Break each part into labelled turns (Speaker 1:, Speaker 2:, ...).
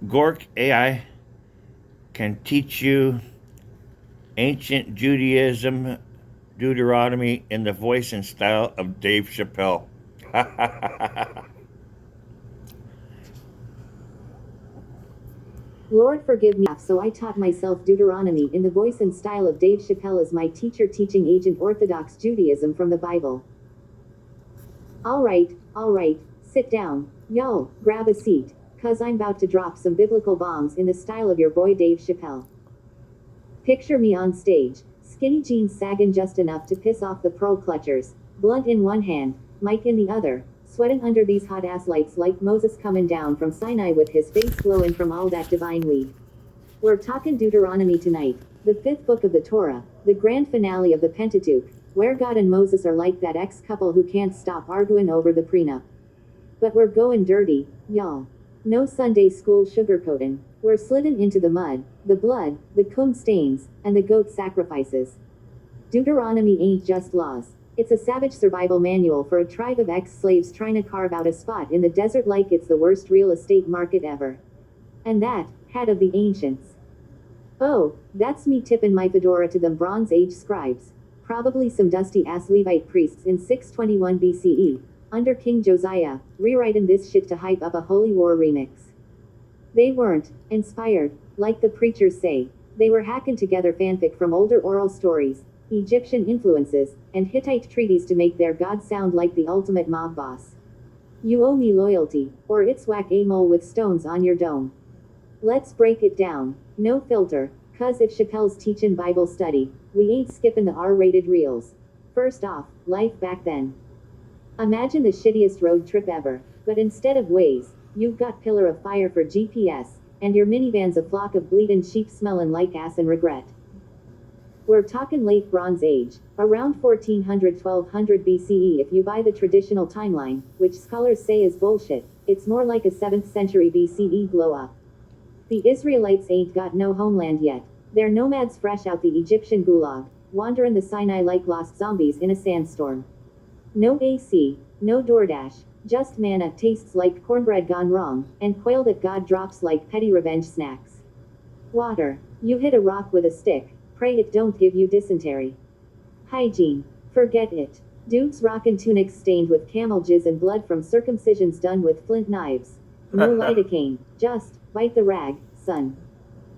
Speaker 1: Gork AI can teach you ancient Judaism, Deuteronomy in the voice and style of Dave Chappelle.
Speaker 2: Lord forgive me, so I taught myself Deuteronomy in the voice and style of Dave Chappelle as my teacher teaching ancient Orthodox Judaism from the Bible. Alright, sit down, y'all, grab a seat, cause I'm about to drop some biblical bombs in the style of your boy Dave Chappelle. Picture me on stage, skinny jeans sagging just enough to piss off the pearl clutchers, blunt in one hand, mic in the other, sweating under these hot ass lights like Moses coming down from Sinai with his face glowing from all that divine weed. We're talking Deuteronomy tonight, the fifth book of the Torah, the grand finale of the Pentateuch, where God and Moses are like that ex-couple who can't stop arguing over the prenup. But we're going dirty, y'all. No Sunday school sugarcoating. We're slidden into the mud, the blood, the cum stains, and the goat sacrifices. Deuteronomy ain't just laws. It's a savage survival manual for a tribe of ex-slaves trying to carve out a spot in the desert like it's the worst real estate market ever. And that, hat of the ancients. Oh, that's me tipping my fedora to them Bronze Age scribes. Probably some dusty-ass Levite priests in 621 BCE, under King Josiah, rewriting this shit to hype up a holy war remix. They weren't inspired, like the preachers say. They were hacking together fanfic from older oral stories, Egyptian influences, and Hittite treaties to make their god sound like the ultimate mob boss. You owe me loyalty, or it's whack a mole with stones on your dome. Let's break it down, no filter, cause if Chappelle's teaching Bible study, we ain't skipping the R-rated reels. First off, life back then. Imagine the shittiest road trip ever, but instead of Waze, you've got Pillar of Fire for GPS, and your minivan's a flock of bleeding sheep smelling like ass and regret. We're talking late Bronze Age, around 1400-1200 BCE if you buy the traditional timeline, which scholars say is bullshit. It's more like a 7th century BCE glow-up. The Israelites ain't got no homeland yet. They're nomads fresh out the Egyptian gulag, wandering the Sinai like lost zombies in a sandstorm. No AC, no DoorDash, just manna tastes like cornbread gone wrong, and quail that God drops like petty revenge snacks. Water. You hit a rock with a stick, pray it don't give you dysentery. Hygiene. Forget it. Dudes rockin' tunics stained with camel jizz and blood from circumcisions done with flint knives. No lidocaine, just bite the rag, son.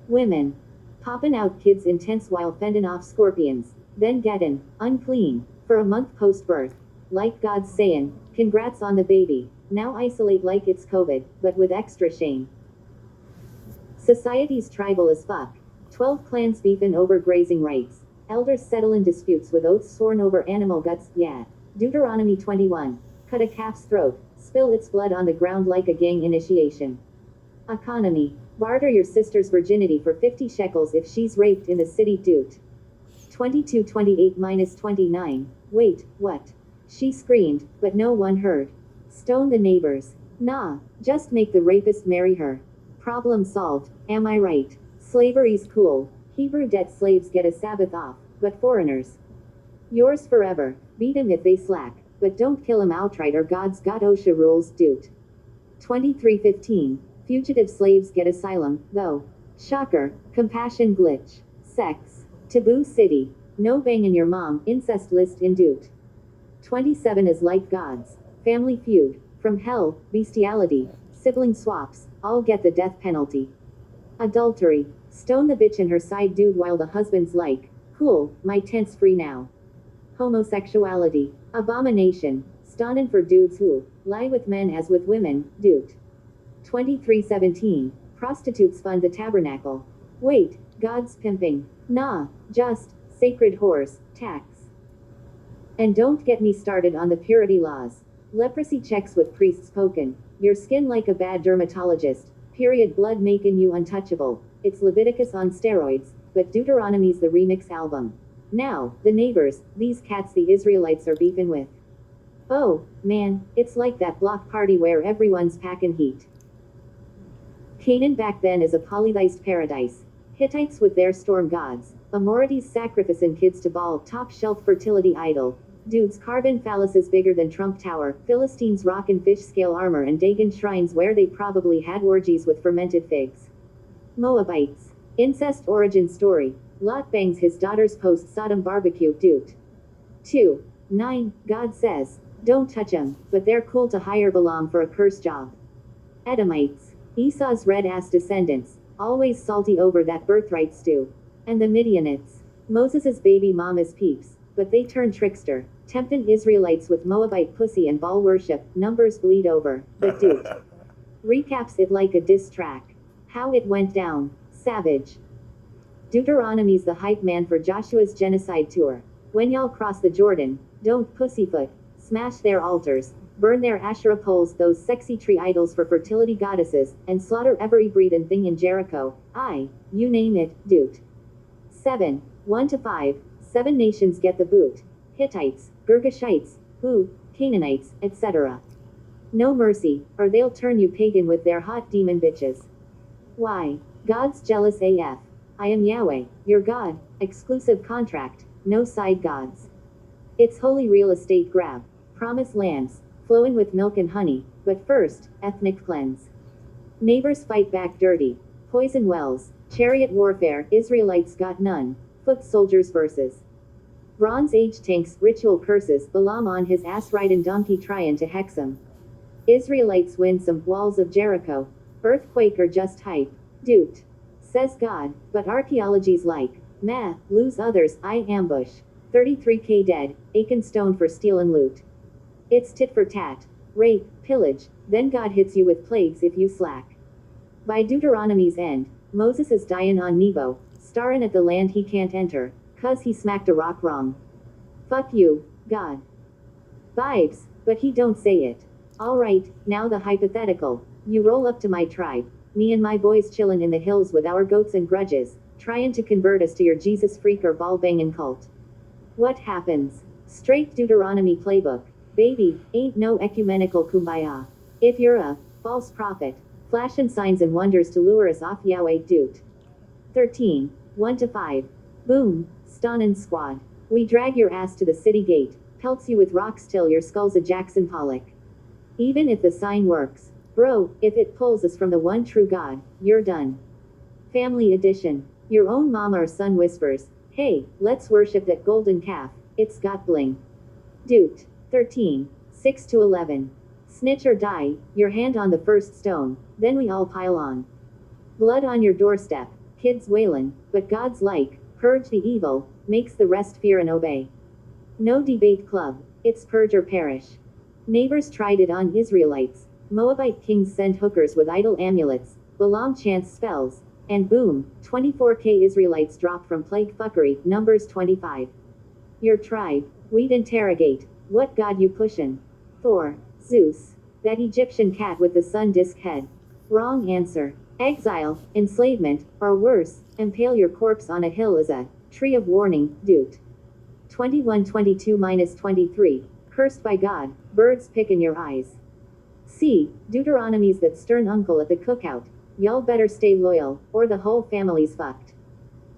Speaker 2: Women. Popping out kids in tents while fending off scorpions, then getting unclean for a month post-birth. Like God's saying, congrats on the baby, now isolate like it's COVID, but with extra shame. Society's tribal as fuck. 12 clans beefing over grazing rights. Elders settle in disputes with oaths sworn over animal guts, yeah. Deuteronomy 21. Cut a calf's throat, spill its blood on the ground like a gang initiation. Economy. Barter your sister's virginity for 50 shekels if she's raped in the city Deut. 22:28-29. Wait, what? She screamed, but no one heard. Stone the neighbors. Nah, just make the rapist marry her. Problem solved, am I right? Slavery's cool. Hebrew debt slaves get a Sabbath off, but foreigners. Yours forever. Beat 'em if they slack, but don't kill 'em outright or God's got OSHA rules Deut. 23:15. Fugitive slaves get asylum, though. Shocker, compassion glitch. Sex. Taboo city. No banging your mom, incest list in Deut. 27 is like God's. Family feud. From hell, bestiality, sibling swaps, all get the death penalty. Adultery. Stone the bitch in her side dude while the husband's like, cool, my tent's free now. Homosexuality. Abomination. Stonin' for dudes who lie with men as with women, Deut. 23:17. Prostitutes fund the tabernacle. Wait, God's pimping. Nah, just sacred whores, tax. And don't get me started on the purity laws. Leprosy checks with priests pokin'. Your skin like a bad dermatologist. Period blood making you untouchable. It's Leviticus on steroids, but Deuteronomy's the remix album. Now, the neighbors, these cats the Israelites are beefing with. Oh, man, it's like that block party where everyone's packing heat. Canaan back then is a polytheist paradise. Hittites with their storm gods, Amorites sacrificing kids to Baal top shelf fertility idol, Dudes carbon phalluses bigger than Trump Tower, Philistines rock and fish scale armor and Dagon shrines where they probably had orgies with fermented figs. Moabites. Incest origin story. Lot bangs his daughter's post-Sodom barbecue dude. 2. 9. God says, don't touch 'em, but they're cool to hire Balaam for a curse job. Edomites. Esau's red-ass descendants, always salty over that birthright stew. And the Midianites. Moses's baby mama's peeps, but they turn trickster, tempting Israelites with Moabite pussy and Baal worship. Numbers bleed over, but dude recaps it like a diss track. How it went down. Savage. Deuteronomy's the hype man for Joshua's genocide tour. When y'all cross the Jordan, don't pussyfoot, smash their altars, burn their Asherah poles, those sexy tree idols for fertility goddesses, and slaughter every breathing thing in Jericho. You name it, dude. 7. 1-5. 7 nations get the boot. Hittites, Girgashites, Canaanites, etc. No mercy, or they'll turn you pagan with their hot demon bitches. Why? God's jealous AF. I am Yahweh, your God, exclusive contract, no side gods. It's holy real estate grab, promised lands, flowing with milk and honey, but first, ethnic cleanse. Neighbors fight back dirty, poison wells, chariot warfare, Israelites got none, foot soldiers versus Bronze Age tanks, ritual curses, Balaam on his ass riding donkey trying to hex him. Israelites win some walls of Jericho, earthquake or just hype, dude. Says God, but archaeology's like, meh, lose others, I ambush. 33k dead, Achan stoned for steal and loot. It's tit for tat, rape, pillage, then God hits you with plagues if you slack. By Deuteronomy's end, Moses is dying on Nebo, staring at the land he can't enter, 'cause he smacked a rock wrong. Fuck you, God. Vibes, but he don't say it. Alright, now the hypothetical. You roll up to my tribe, me and my boys chillin' in the hills with our goats and grudges, tryin' to convert us to your Jesus freak or ball bangin' cult. What happens? Straight Deuteronomy playbook. Baby, ain't no ecumenical kumbaya. If you're a false prophet, flashin' signs and wonders to lure us off Yahweh dude. 13. 1-5. Boom, stunnin' squad. We drag your ass to the city gate, pelts you with rocks till your skull's a Jackson Pollock. Even if the sign works, bro, if it pulls us from the one true God, you're done. Family edition. Your own mama or son whispers, hey, let's worship that golden calf, it's got bling. Dude. 13. 6-11. Snitch or die, your hand on the first stone, then we all pile on. Blood on your doorstep, kids wailin', but God's like, purge the evil, makes the rest fear and obey. No debate club, it's purge or perish. Neighbors tried it on Israelites, Moabite kings sent hookers with idol amulets, Balaam chants spells, and boom, 24k Israelites drop from plague fuckery, Numbers 25. Your tribe, we'd interrogate, what god you pushin'? 4. Zeus. That Egyptian cat with the sun disk head. Wrong answer. Exile, enslavement, or worse, impale your corpse on a hill as a tree of warning, dude. 21-22-23. Cursed by God, birds pick in your eyes. C. Deuteronomy's that stern uncle at the cookout. Y'all better stay loyal, or the whole family's fucked.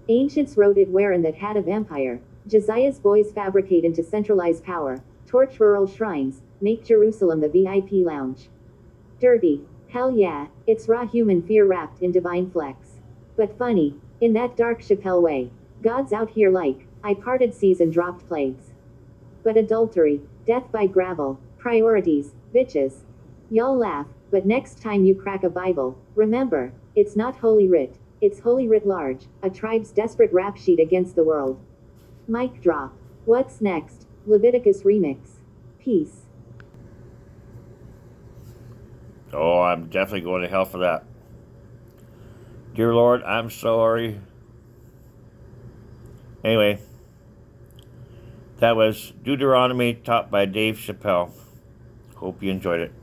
Speaker 2: Ancients wrote it wearin' that hat of empire. Josiah's boys fabricate into centralized power, torch rural shrines, make Jerusalem the VIP lounge. Dirty. Hell yeah, it's raw human fear wrapped in divine flex. But funny, in that dark Chappelle way. God's out here like, I parted seas and dropped plagues. But adultery, death by gravel, priorities, bitches. Y'all laugh, but next time you crack a Bible, remember, it's not Holy Writ, it's Holy Writ Large, a tribe's desperate rap sheet against the world. Mic drop. What's next? Leviticus remix. Peace.
Speaker 1: Oh, I'm definitely going to hell for that. Dear Lord, I'm sorry. Anyway, that was Deuteronomy taught by Dave Chappelle. Hope you enjoyed it.